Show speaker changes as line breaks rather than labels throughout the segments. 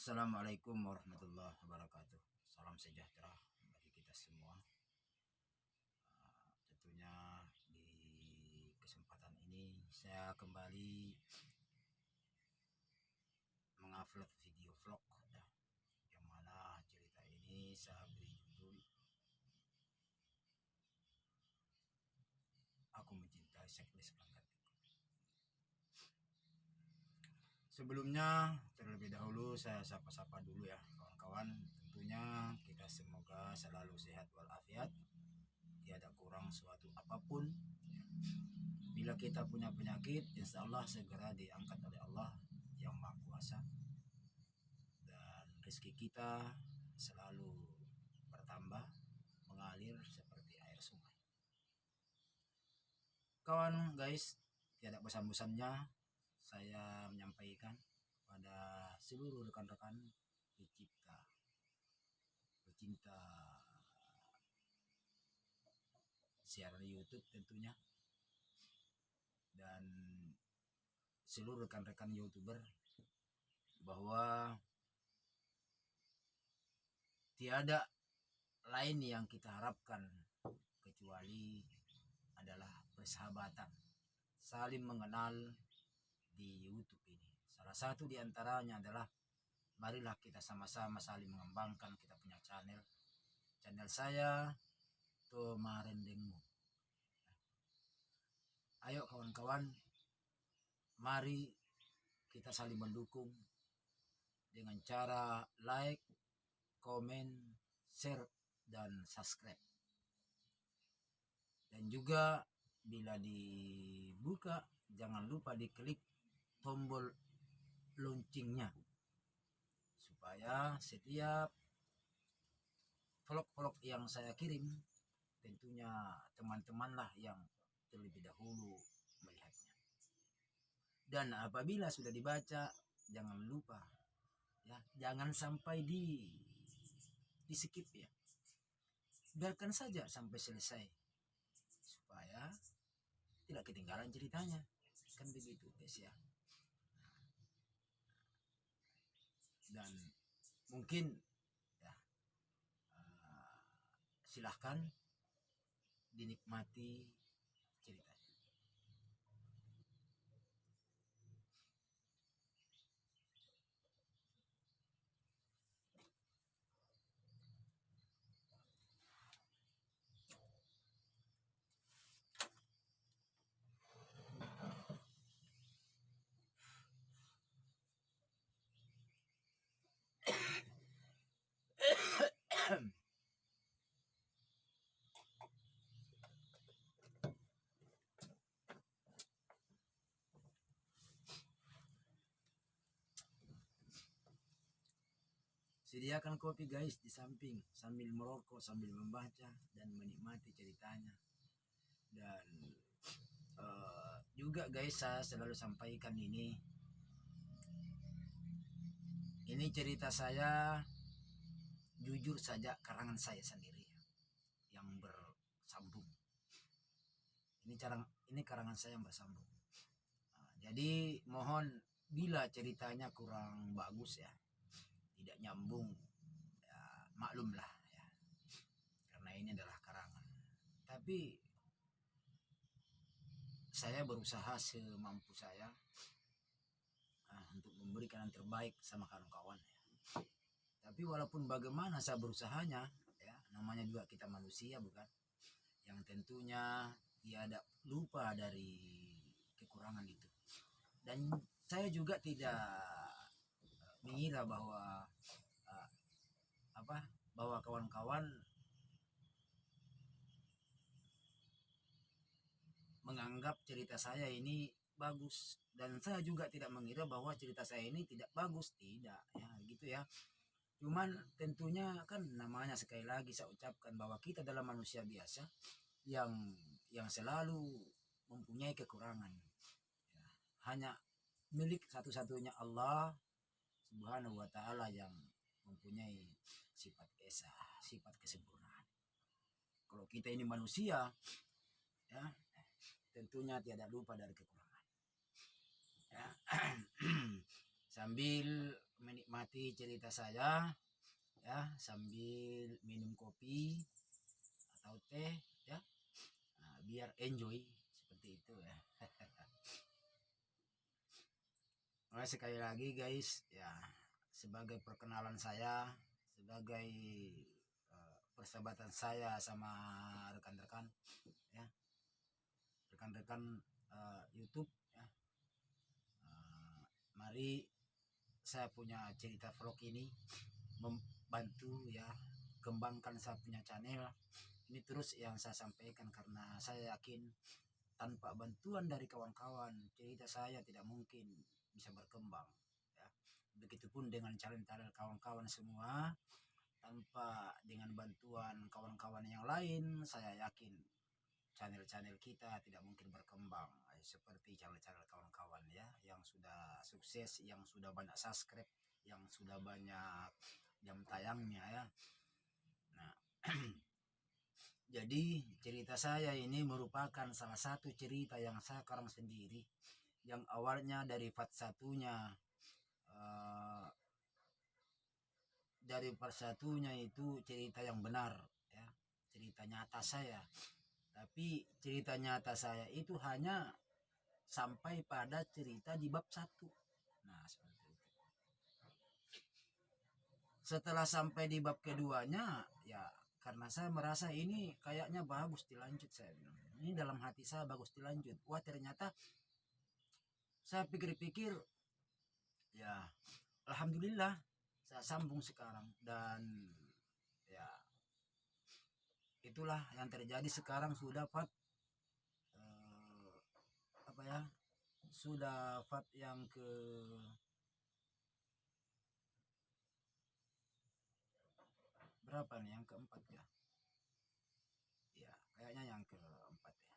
Assalamualaikum warahmatullahi wabarakatuh. Salam sejahtera bagi kita semua. Tentunya di kesempatan ini saya kembali mengupload video vlog ya, yang mana cerita ini saya beri judul Aku Mencintai Setlist Pelanggan. Sebelumnya terlebih dahulu saya sapa-sapa dulu ya kawan-kawan. Tentunya kita semoga selalu sehat walafiat, tiada kurang suatu apapun. Bila kita punya penyakit, insya Allah segera diangkat oleh Allah yang Maha Kuasa, dan rezeki kita selalu bertambah, mengalir seperti air sungai. Kawan guys, tiada bosan-bosannya saya menyampaikan kepada seluruh rekan-rekan pecinta siaran YouTube tentunya, dan seluruh rekan-rekan YouTuber, bahwa tiada lain yang kita harapkan kecuali adalah persahabatan, saling mengenal di YouTube ini. Salah satu di antaranya adalah marilah kita sama-sama saling mengembangkan kita punya channel saya Tomarendengmu. Ayo kawan-kawan, mari kita saling mendukung dengan cara like, komen, share, dan subscribe. Dan juga bila dibuka, jangan lupa diklik tombol loncengnya supaya setiap vlog-vlog yang saya kirim tentunya teman-teman lah yang terlebih dahulu melihatnya. Dan apabila sudah dibaca, jangan lupa ya, jangan sampai di skip ya, biarkan saja sampai selesai supaya tidak ketinggalan ceritanya, kan begitu guys ya. Dan mungkin ya, silahkan dinikmati ceritanya. Sediakan kopi guys di samping sambil merokok, sambil membaca dan menikmati ceritanya. Dan juga guys, saya selalu sampaikan ini cerita saya jujur saja, karangan saya sendiri yang bersambung. Ini karangan saya yang bersambung. Jadi mohon bila ceritanya kurang bagus ya, tidak nyambung ya, maklumlah ya, karena ini adalah karangan. Tapi saya berusaha semampu saya untuk memberikan yang terbaik sama kawan-kawan ya. Tapi walaupun bagaimana saya berusahanya ya, namanya juga kita manusia bukan, yang tentunya tiada lupa dari kekurangan itu. Dan saya juga tidak mengira bahwa bahwa kawan-kawan menganggap cerita saya ini bagus, dan saya juga tidak mengira bahwa cerita saya ini tidak bagus, tidak ya gitu ya. Cuman tentunya kan namanya, sekali lagi saya ucapkan bahwa kita adalah manusia biasa yang selalu mempunyai kekurangan ya. Hanya milik satu-satunya Allah Subhanahu wa Ta'ala yang mempunyai sifat esa, sifat kesempurnaan. Kalau kita ini manusia ya, tentunya tiada lupa dari kekurangan ya. Sambil menikmati cerita saya ya sambil minum kopi atau teh ya. Nah, biar enjoy seperti itu ya. Nah, sekali lagi guys ya, sebagai perkenalan saya, sebagai persahabatan saya sama rekan-rekan ya, rekan-rekan YouTube ya. Mari saya punya cerita vlog ini membantu ya kembangkan saya punya channel ini terus yang saya sampaikan, karena saya yakin tanpa bantuan dari kawan-kawan cerita saya tidak mungkin bisa berkembang ya. Begitupun dengan channel-channel kawan-kawan semua, tanpa dengan bantuan kawan-kawan yang lain saya yakin channel-channel kita tidak mungkin berkembang seperti channel-channel kawan-kawan ya, yang sudah sukses, yang sudah banyak subscribe, yang sudah banyak jam tayangnya ya. Nah, jadi cerita saya ini merupakan salah satu cerita yang saya karang sendiri, yang awalnya dari part satunya itu cerita yang benar ya, cerita nyata saya. Tapi cerita nyata saya itu hanya sampai pada cerita di bab 1. Nah, seperti itu. Setelah sampai di bab keduanya, ya karena saya merasa ini kayaknya bagus dilanjut, saya bilang. Ini dalam hati saya bagus dilanjut. Wah, ternyata saya pikir-pikir, ya alhamdulillah saya sambung sekarang, dan ya itulah yang terjadi sekarang. Sudah apa ya, sudah yang ke berapa nih, yang keempat ya, ya kayaknya yang keempat ya.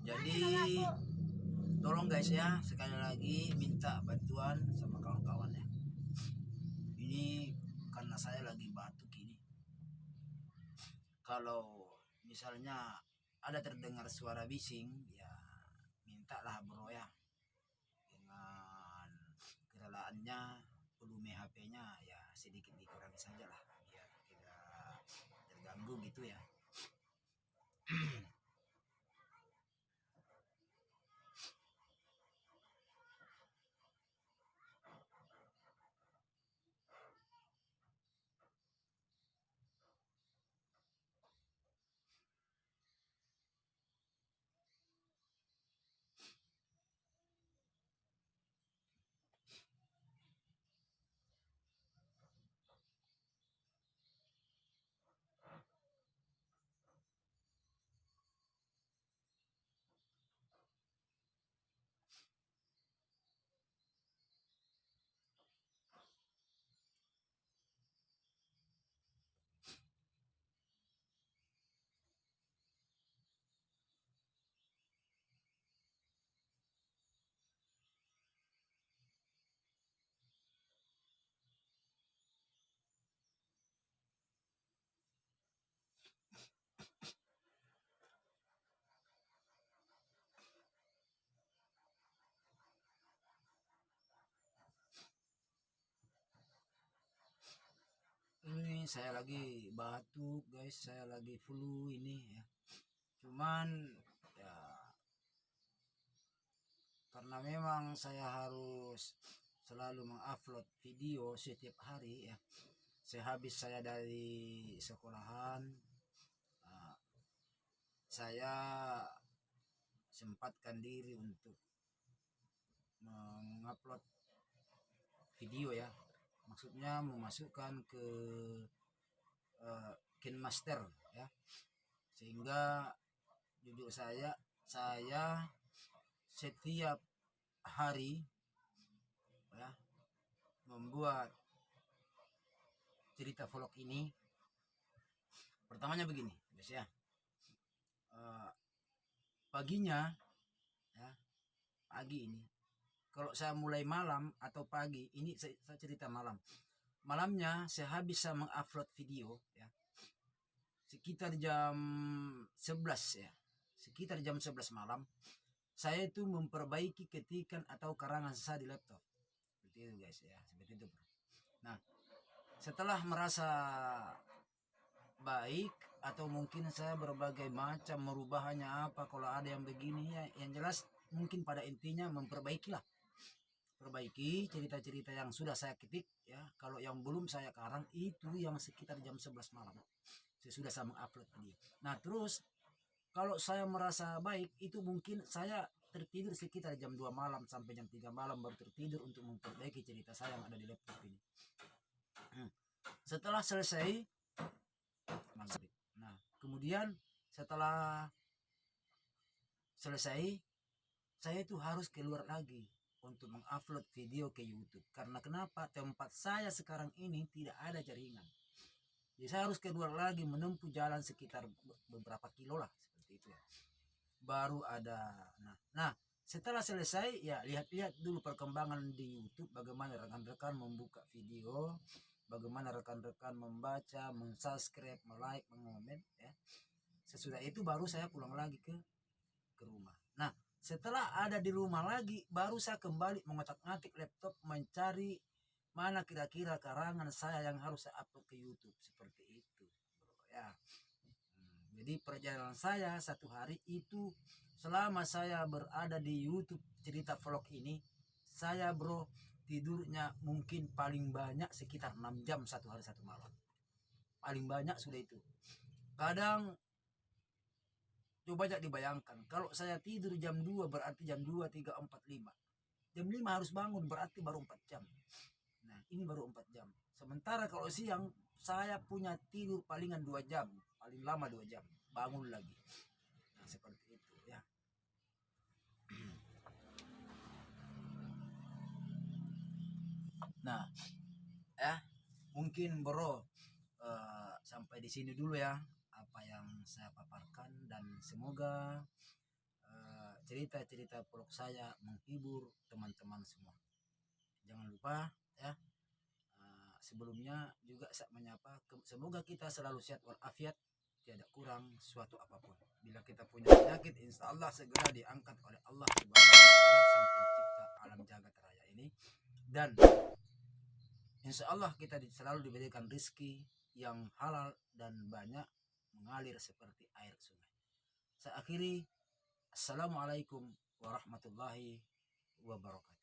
Jadi tolong guys ya, sekali lagi minta bantuan sama kawan-kawan ya. Ini karena saya lagi batuk ini. Kalau misalnya ada terdengar suara bising, ya mintalah bro ya, dengan kerelaannya volume HP-nya ya sedikit dikurangi saja lah, biar tidak terganggu gitu ya. Ini saya lagi batuk guys, saya lagi flu ini ya. Cuman ya karena memang saya harus selalu mengupload video setiap hari ya. Sehabis saya dari sekolahan, saya sempatkan diri untuk mengupload video ya. Maksudnya memasukkan ke KineMaster ya. Sehingga jujur saya setiap hari ya membuat cerita vlog ini Pertamanya begini guys ya. Eh, paginya ya, pagi ini kalau saya mulai malam atau pagi ini, saya cerita malamnya saya habis saya mengupload video ya, sekitar jam 11 ya, sekitar jam 11 malam saya itu memperbaiki ketikan atau karangan saya di laptop. Seperti itu guys ya, seperti itu bro. Nah, setelah merasa baik atau mungkin saya berbagai macam merubahnya apa, kalau ada yang begini ya, yang jelas mungkin pada intinya memperbaikilah, perbaiki cerita-cerita yang sudah saya ketik ya. Kalau yang belum saya karang itu yang sekitar jam 11 malam saya sudah saya mengupload dia. Nah terus kalau saya merasa baik itu mungkin saya tertidur sekitar jam 2 malam sampai jam 3 malam baru tertidur untuk memperbaiki cerita saya yang ada di laptop ini. Setelah selesai maghrib. Nah, kemudian setelah selesai saya itu harus keluar lagi untuk mengupload video ke YouTube. Karena kenapa? Tempat saya sekarang ini tidak ada jaringan. Jadi saya harus keluar lagi menempuh jalan sekitar beberapa kilo lah seperti itu ya. Baru ada. Nah, setelah selesai ya lihat-lihat dulu perkembangan di YouTube, bagaimana rekan-rekan membuka video, bagaimana rekan-rekan membaca, mensubscribe, melike, mengomen ya. Sesudah itu baru saya pulang lagi ke rumah. Nah, setelah ada di rumah lagi baru saya kembali mengotak-ngatik laptop mencari mana kira-kira karangan saya yang harus saya upload ke YouTube, seperti itu bro ya. Jadi perjalanan saya satu hari itu selama saya berada di YouTube cerita vlog ini, saya bro tidurnya mungkin paling banyak sekitar 6 jam satu hari satu malam, paling banyak sudah itu. Kadang coba aja dibayangkan kalau saya tidur jam 2 berarti jam 2, 3, 4, 5 jam 5 harus bangun, berarti baru 4 jam. Nah ini baru 4 jam. Sementara kalau siang saya punya tidur palingan 2 jam, paling lama 2 jam, bangun lagi. Nah seperti itu ya. Nah ya mungkin bro sampai di sini dulu ya apa yang saya paparkan, dan semoga cerita-cerita vlog saya menghibur teman-teman semua. Jangan lupa ya, sebelumnya juga saya menyapa semoga kita selalu sehat walafiat, tiada kurang suatu apapun. Bila kita punya penyakit insya Allah segera diangkat oleh Allah Subhanahu wa Ta'ala sang pencipta alam jagat raya ini, dan insya Allah kita selalu diberikan rezeki yang halal dan banyak mengalir seperti air sungai. Saya akhiri, assalamualaikum warahmatullahi wabarakatuh.